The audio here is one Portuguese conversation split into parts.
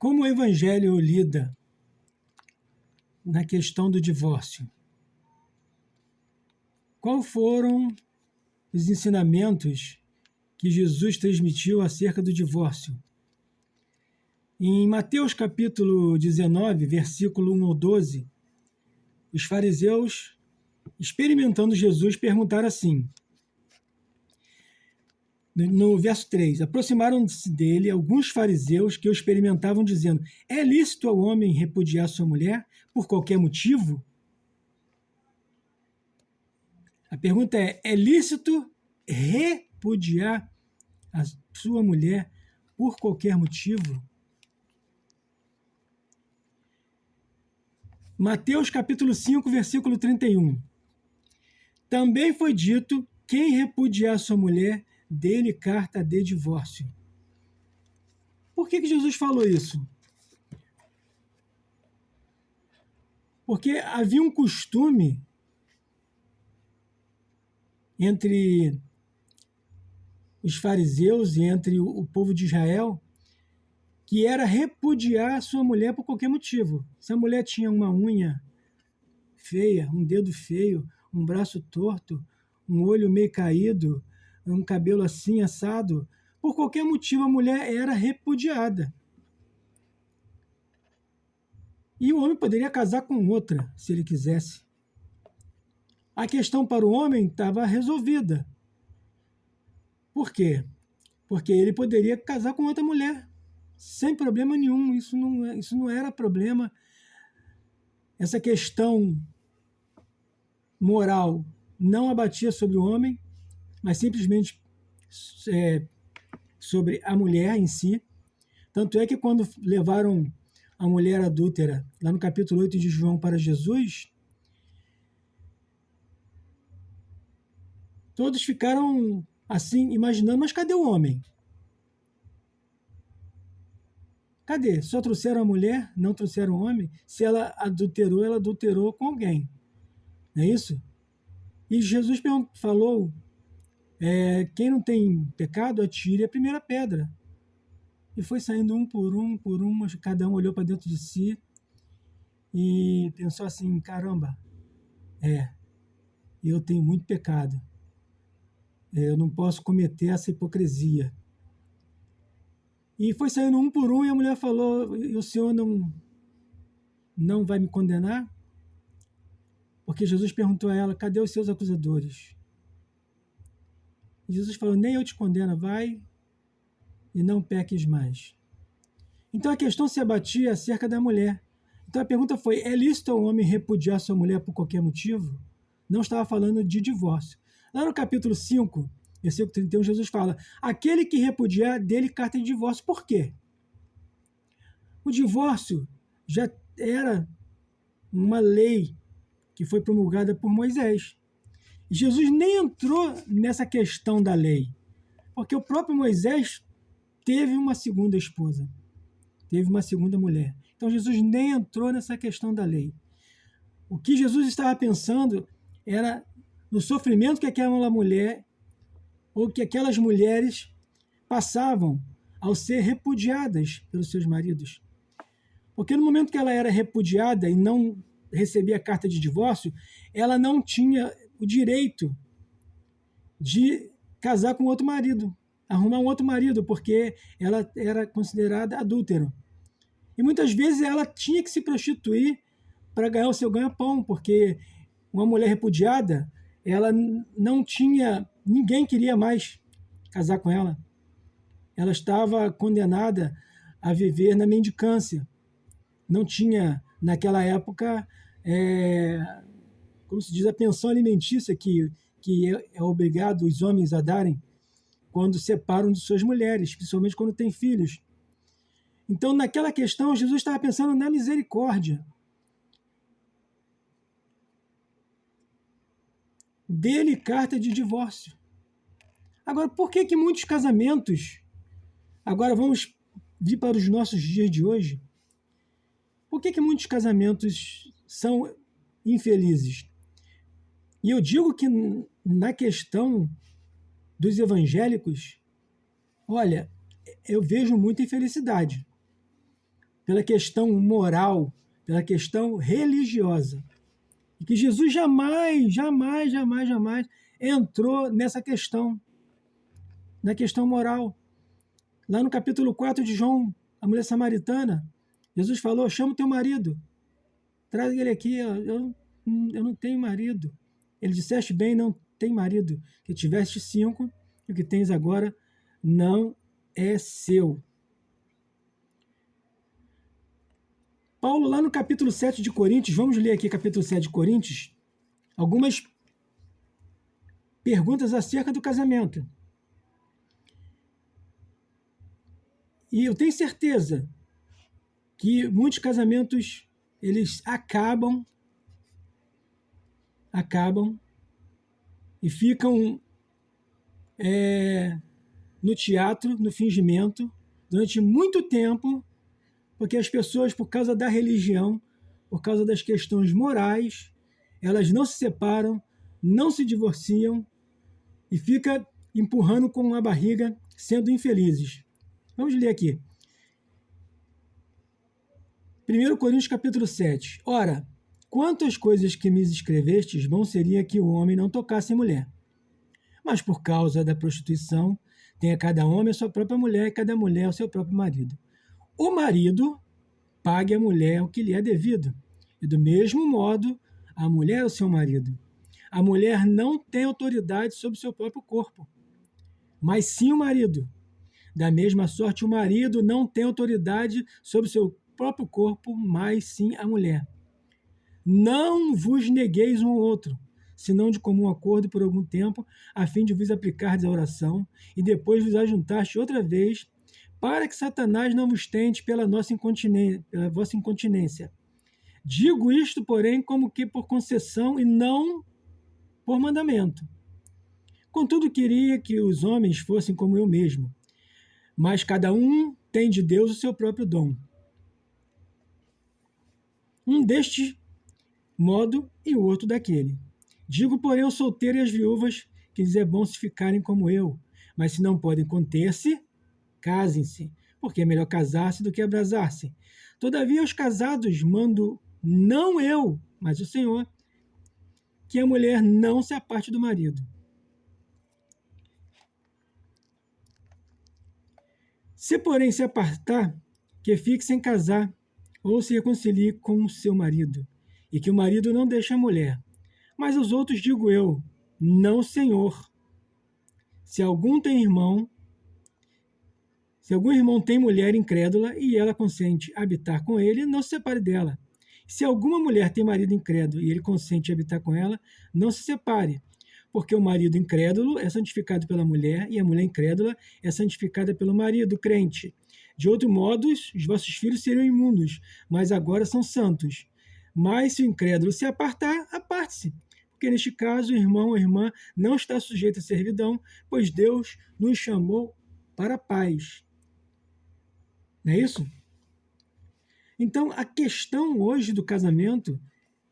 Como o Evangelho lida na questão do divórcio? Quais foram os ensinamentos que Jesus transmitiu acerca do divórcio? Em Mateus capítulo 19, versículo 1 ao 12, os fariseus, experimentando Jesus, perguntaram assim, no verso 3, aproximaram-se dele alguns fariseus que o experimentavam, dizendo, é lícito ao homem repudiar sua mulher por qualquer motivo? A pergunta é lícito repudiar a sua mulher por qualquer motivo? Mateus capítulo 5, versículo 31. Também foi dito, quem repudiar sua mulher, dê-lhe carta de divórcio. Por que Jesus falou isso? Porque havia um costume entre os fariseus e entre o povo de Israel, que era repudiar a sua mulher por qualquer motivo. Se a mulher tinha uma unha feia, um dedo feio, um braço torto, um olho meio caído, um cabelo assim assado, por qualquer motivo a mulher era repudiada. E o homem poderia casar com outra, se ele quisesse. A questão para o homem estava resolvida. Por quê? Porque ele poderia casar com outra mulher, sem problema nenhum. Isso não era problema. Essa questão moral não abatia sobre o homem, mas simplesmente sobre a mulher em si. Tanto é que quando levaram a mulher adúltera, lá no capítulo 8 de João, para Jesus, todos ficaram assim, imaginando, mas cadê o homem? Cadê? Só trouxeram a mulher, não trouxeram o homem? Se ela adulterou com alguém. Não é isso? E Jesus falou, quem não tem pecado, atire a primeira pedra. E foi saindo um por um, cada um olhou para dentro de si e pensou assim, caramba, eu tenho muito pecado. Eu não posso cometer essa hipocrisia. E foi saindo um por um e a mulher falou, e o Senhor não vai me condenar? Porque Jesus perguntou a ela, cadê os seus acusadores? E Jesus falou, nem eu te condeno, vai e não peques mais. Então a questão se abatia acerca da mulher. Então a pergunta foi, é lícito ao homem repudiar sua mulher por qualquer motivo? Não estava falando de divórcio. Lá no capítulo 5, versículo 31, Jesus fala, aquele que repudiar, dele carta de divórcio. Por quê? O divórcio já era uma lei que foi promulgada por Moisés. E Jesus nem entrou nessa questão da lei, porque o próprio Moisés teve uma segunda esposa, teve uma segunda mulher. Então Jesus nem entrou nessa questão da lei. O que Jesus estava pensando era no sofrimento que aquela mulher ou que aquelas mulheres passavam ao ser repudiadas pelos seus maridos. Porque no momento que ela era repudiada e não recebia a carta de divórcio, ela não tinha o direito de casar com outro marido, arrumar um outro marido, porque ela era considerada adúltera. E muitas vezes ela tinha que se prostituir para ganhar o seu ganha-pão, porque uma mulher repudiada, ela não tinha, ninguém queria mais casar com ela. Ela estava condenada a viver na mendicância. Não tinha, naquela época, como se diz, a pensão alimentícia que é obrigado os homens a darem quando separam de suas mulheres, principalmente quando têm filhos. Então, naquela questão, Jesus estava pensando na misericórdia. Dele carta de divórcio. Agora, por que muitos casamentos... Agora vamos vir para os nossos dias de hoje. Por que muitos casamentos são infelizes? E eu digo que na questão dos evangélicos, olha, eu vejo muita infelicidade. pela questão moral, pela questão religiosa. E que Jesus jamais, jamais, jamais, jamais entrou nessa questão, na questão moral. Lá no capítulo 4 de João, a mulher samaritana, Jesus falou: chama o teu marido, traz ele aqui, eu não tenho marido. Ele disseste bem, não tem marido, que tiveste 5 e o que tens agora não é seu. Paulo, lá no capítulo 7 de Coríntios, vamos ler aqui capítulo 7 de Coríntios, algumas perguntas acerca do casamento. E eu tenho certeza que muitos casamentos, eles acabam e ficam no teatro, no fingimento, durante muito tempo, porque as pessoas, por causa da religião, por causa das questões morais, elas não se separam, não se divorciam e ficam empurrando com a barriga, sendo infelizes. Vamos ler aqui. 1 Coríntios capítulo 7. Ora, quanto às coisas que me escrevestes, bom seria que o homem não tocasse em mulher. Mas por causa da prostituição, tenha cada homem a sua própria mulher e cada mulher o seu próprio marido. O marido pague à mulher o que lhe é devido, e do mesmo modo a mulher ao seu marido. A mulher não tem autoridade sobre o seu próprio corpo, mas sim o marido. Da mesma sorte, o marido não tem autoridade sobre o seu próprio corpo, mas sim a mulher. Não vos negueis um ao outro, senão de comum acordo por algum tempo, a fim de vos aplicardes a oração, e depois vos ajuntaste outra vez, para que Satanás não vos tente pela vossa incontinência. Digo isto, porém, como que por concessão e não por mandamento. Contudo, queria que os homens fossem como eu mesmo, mas cada um tem de Deus o seu próprio dom. Um deste modo e o outro daquele. Digo, porém, aos solteiros e às viúvas que lhes é bom se ficarem como eu, mas se não podem conter-se, casem-se, porque é melhor casar-se do que abrasar-se. Todavia, aos casados mando, não eu, mas o Senhor, que a mulher não se aparte do marido. Se, porém, se apartar, que fique sem casar, ou se reconcilie com o seu marido, e que o marido não deixe a mulher. Mas aos outros digo eu, não, Senhor. Se algum irmão tem mulher incrédula e ela consente habitar com ele, não se separe dela. Se alguma mulher tem marido incrédulo e ele consente habitar com ela, não se separe. Porque o marido incrédulo é santificado pela mulher e a mulher incrédula é santificada pelo marido crente. De outro modo, os vossos filhos seriam imundos, mas agora são santos. Mas se o incrédulo se apartar, aparte-se. Porque neste caso o irmão ou a irmã não está sujeito à servidão, pois Deus nos chamou para a paz. Não é isso? Então, a questão hoje do casamento,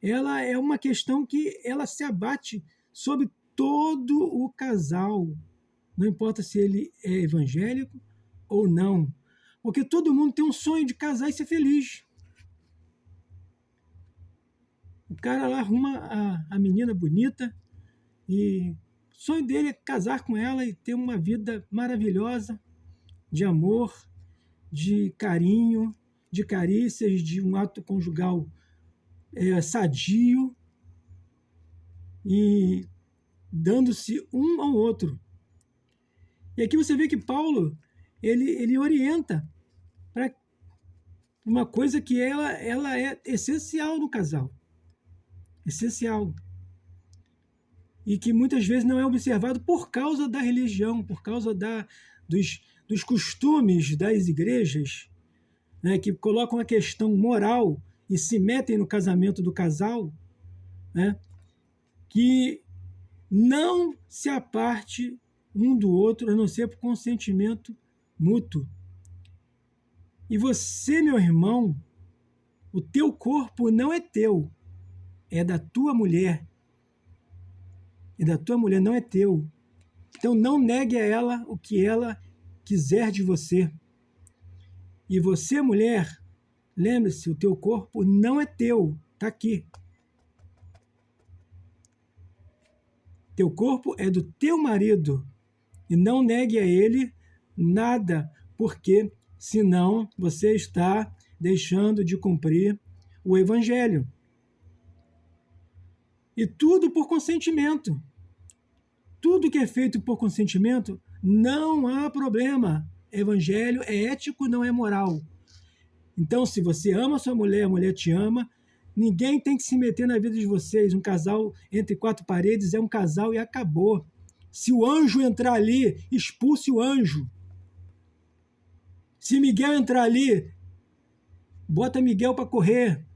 ela é uma questão que ela se abate sobre todo o casal. Não importa se ele é evangélico ou não. Porque todo mundo tem um sonho de casar e ser feliz. O cara lá arruma a menina bonita e o sonho dele é casar com ela e ter uma vida maravilhosa, de amor, de carinho, de carícias, de um ato conjugal sadio e dando-se um ao outro. E aqui você vê que Paulo ele orienta para uma coisa que ela é essencial no casal. Essencial. E que muitas vezes não é observado por causa da religião, por causa dos costumes das igrejas, né, que colocam a questão moral e se metem no casamento do casal, né, que não se aparte um do outro, a não ser por consentimento mútuo. E você, meu irmão, o teu corpo não é teu, é da tua mulher. E da tua mulher, não é teu. Então não negue a ela o que ela quiser de você. E você, mulher, Lembre-se, o teu corpo não é teu, está aqui. Teu corpo é do teu marido e não negue a ele nada, porque senão você está deixando de cumprir o evangelho. E tudo por consentimento. Tudo que é feito por consentimento, não há problema. Evangelho é ético, não é moral. Então, se você ama a mulher te ama, ninguém tem que se meter na vida de vocês. Um casal entre quatro paredes é um casal e acabou. Se o anjo entrar ali, expulse o anjo. Se Miguel entrar ali, bota Miguel para correr.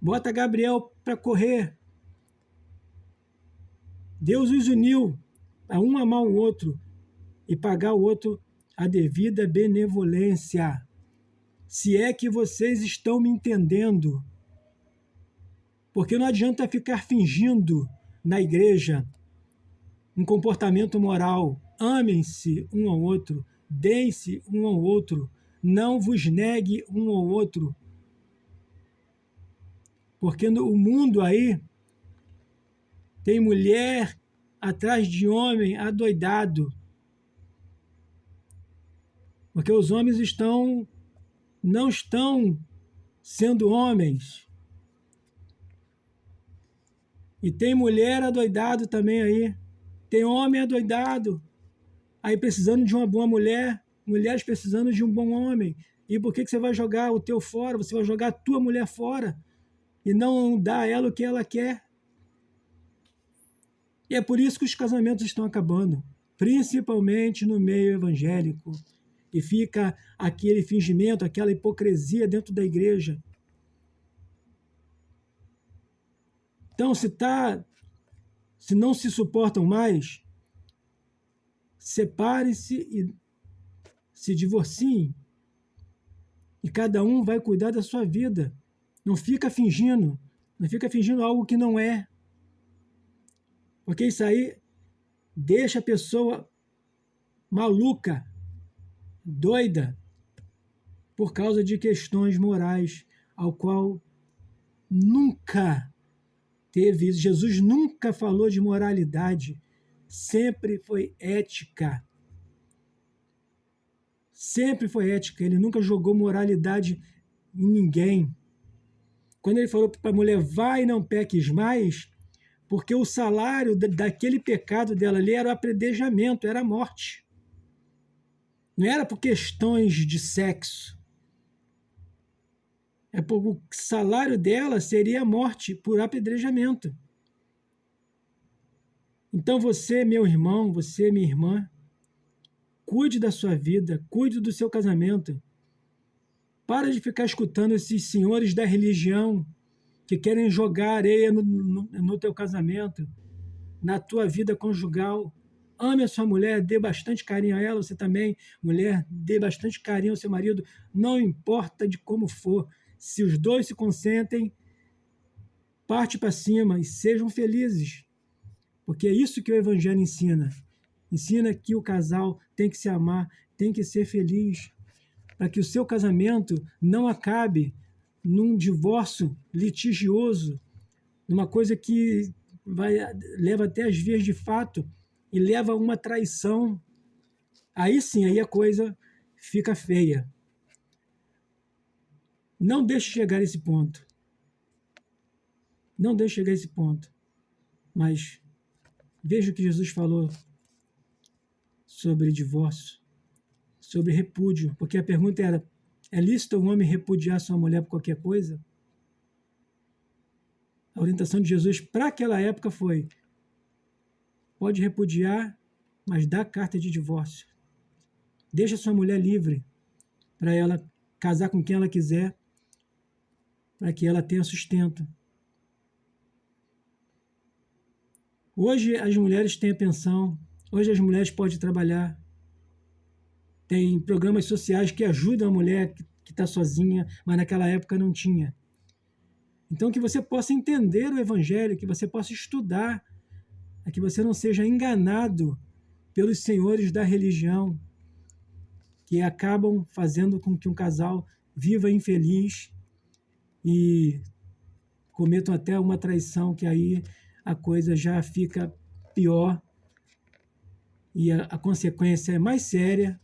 Bota Gabriel para correr. Deus os uniu a um amar o outro e pagar o outro a devida benevolência. Se é que vocês estão me entendendo. Porque não adianta ficar fingindo na igreja um comportamento moral. Amem-se um ao outro, deem-se um ao outro, não vos negue um ao outro. Porque no mundo aí tem mulher atrás de homem adoidado. Porque os homens não estão sendo homens. E tem mulher adoidado também aí. Tem homem adoidado. Aí precisando de uma boa mulher. Mulheres precisando de um bom homem. E por que você vai jogar o teu fora? Você vai jogar a tua mulher fora. E não dar a ela o que ela quer. E é por isso que os casamentos estão acabando. Principalmente no meio evangélico. E fica aquele fingimento, aquela hipocrisia dentro da igreja. Então, se não se suportam mais, separem-se e se divorciem. E cada um vai cuidar da sua vida. Não fica fingindo algo que não é. Porque isso aí deixa a pessoa maluca, doida, por causa de questões morais, ao qual nunca teve isso. Jesus nunca falou de moralidade, sempre foi ética. Sempre foi ética, ele nunca jogou moralidade em ninguém. Quando ele falou para a mulher, vai e não peques mais, porque o salário daquele pecado dela ali era o apredejamento, era a morte. Não era por questões de sexo. É porque o salário dela seria a morte por apedrejamento. Então você, meu irmão, você, minha irmã, cuide da sua vida, cuide do seu casamento. Para de ficar escutando esses senhores da religião que querem jogar areia no teu casamento, na tua vida conjugal. Ame a sua mulher, dê bastante carinho a ela, você também, mulher, dê bastante carinho ao seu marido, não importa de como for. Se os dois se consentem, parte para cima e sejam felizes. Porque é isso que o Evangelho ensina. Ensina que o casal tem que se amar, tem que ser feliz, para que o seu casamento não acabe num divórcio litigioso, numa coisa que leva até as vias de fato e leva a uma traição. Aí sim, aí a coisa fica feia. Não deixe chegar a esse ponto. Não deixe chegar a esse ponto. Mas veja o que Jesus falou sobre divórcio, sobre repúdio, porque a pergunta era, é lícito um homem repudiar sua mulher por qualquer coisa? A orientação de Jesus para aquela época foi, pode repudiar, mas dá carta de divórcio. Deixa sua mulher livre para ela casar com quem ela quiser, para que ela tenha sustento. Hoje as mulheres têm a pensão, hoje as mulheres podem trabalhar, tem programas sociais que ajudam a mulher que está sozinha, mas naquela época não tinha. Então que você possa entender o Evangelho, que você possa estudar, que você não seja enganado pelos senhores da religião, que acabam fazendo com que um casal viva infeliz e cometam até uma traição, que aí a coisa já fica pior e a consequência é mais séria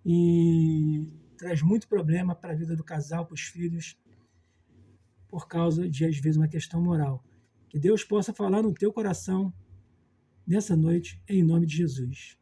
e traz muito problema para a vida do casal, para os filhos, por causa de, às vezes, uma questão moral. Que Deus possa falar no teu coração nessa noite, em nome de Jesus.